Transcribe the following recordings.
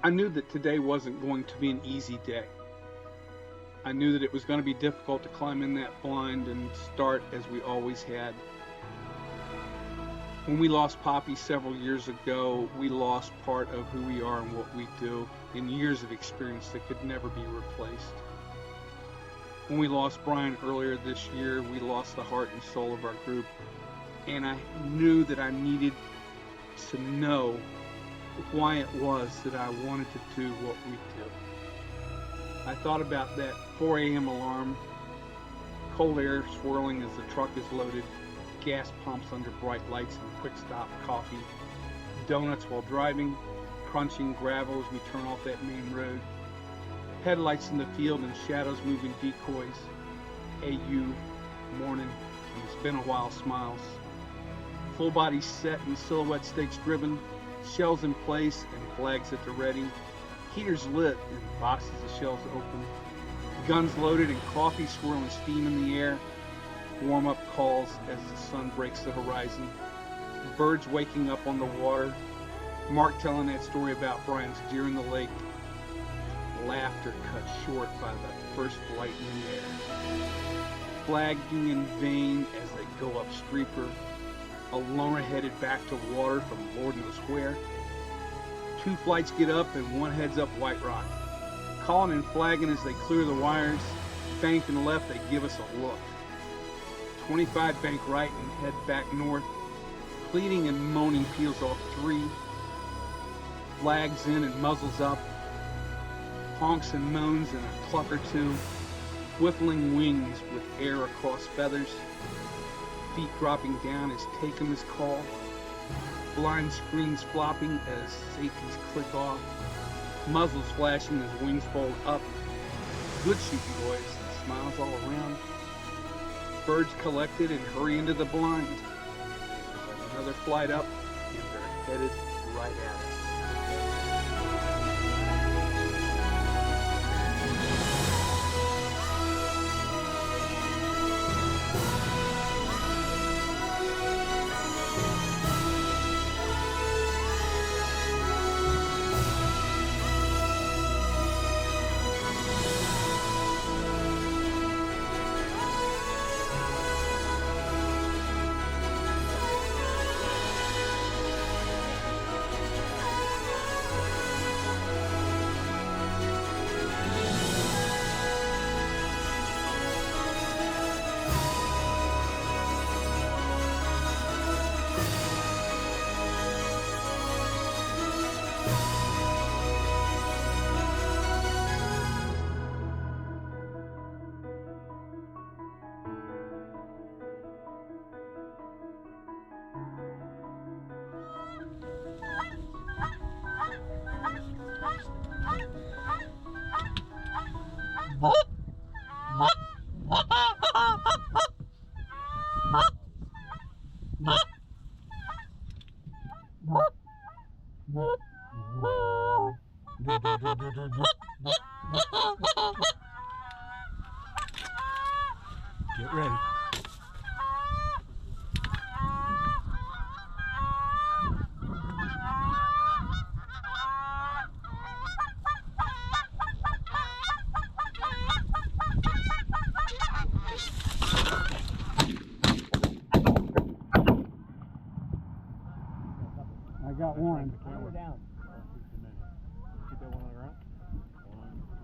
I knew that today wasn't going to be an easy day. I knew that it was going to be difficult to climb in that blind and start as we always had. When we lost Popie several years ago, we lost part of who we are and what we do in years of experience that could never be replaced. When we lost Brian earlier this year, we lost the heart and soul of our group, and I knew that I needed to know why it was that I wanted to do what we do. I thought about that 4 a.m. alarm, cold air swirling as the truck is loaded, gas pumps under bright lights and quick stop coffee, donuts while driving, crunching gravel as we turn off that main road, headlights in the field and shadows moving decoys, AU, morning, and it's been a while smiles, full body set and silhouette stakes driven, shells in place and flags at the ready, heaters lit and boxes of shells open, guns loaded and coffee swirling steam in the air, warm-up calls as the sun breaks the horizon, birds waking up on the water, Mark telling that story about Brian's deer in the lake, laughter cut short by the first light in the air, flagging in vain as they go up Streeper, a loner headed back to water from Lord knows where. 2 flights get up and 1 heads up White Rock. Calling and flagging as they clear the wires. Bank and left, they give us a look. 25 bank right and head back north. Pleading and moaning peels off 3. Flags in and muzzles up. Honks and moans and a cluck or 2. Whiffling wings with air across feathers. Feet dropping down as Takum's call. Blind screens flopping as safeties click off. Muzzles flashing as wings fold up. Good shooting, boys, and smiles all around. Birds collected and hurry into the blind. There's another flight up, and they're headed right at us. Get ready. I got one. Camera down. Keep that one on the ground.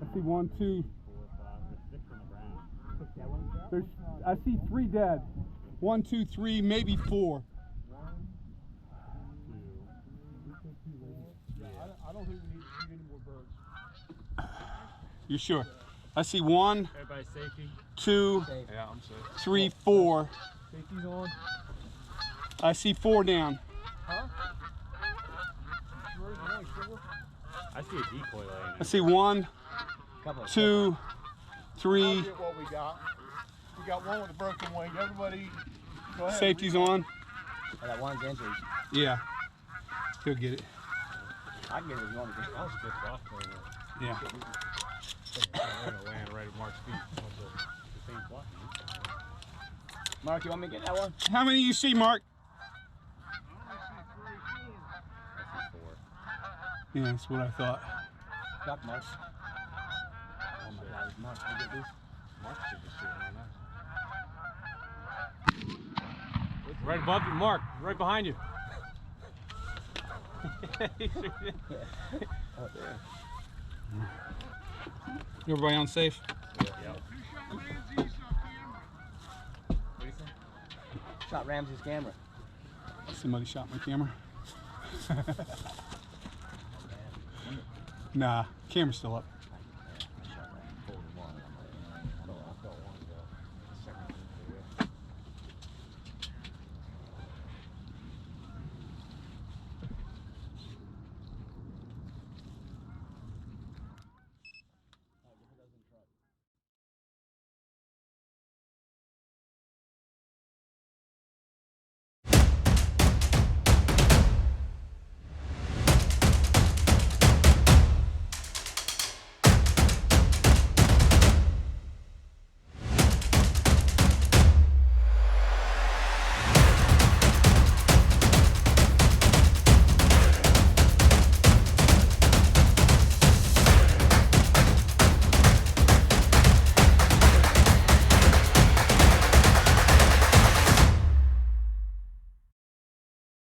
I see 1, 2. 4, 5, there's 6 on the ground. That one? There's, I see 3 dead. 1, 2, 3, maybe 4. 1, 2. Yeah, I don't think we need to shoot any more birds. You sure? I see 1, Everybody safety. 2, Safe. Yeah, I'm safe. 3, 4. Safety's on. I see 4 down. Huh? Where's the only sugar? I see a decoy laying I there. see 1, Couple of 2, 3. I'll get what we got. We got one with a broken wing. Everybody, go ahead. Safety's on. Oh, that one's injured. Yeah. He'll get it. I can get it if you want me to. That was a good block cleaner. Yeah. They're gonna land right at Mark's feet. Also, the same block. Mark, you want me to get that one? How many you see, Mark? I see 4. Yeah, that's what I thought. Got Mark. Oh my God, Mark, can I get this? Mark should be shooting on that. Right above you, Mark. Right behind you. Everybody on safe? Shot Ramsey's camera. Somebody shot my camera. Nah, camera's still up.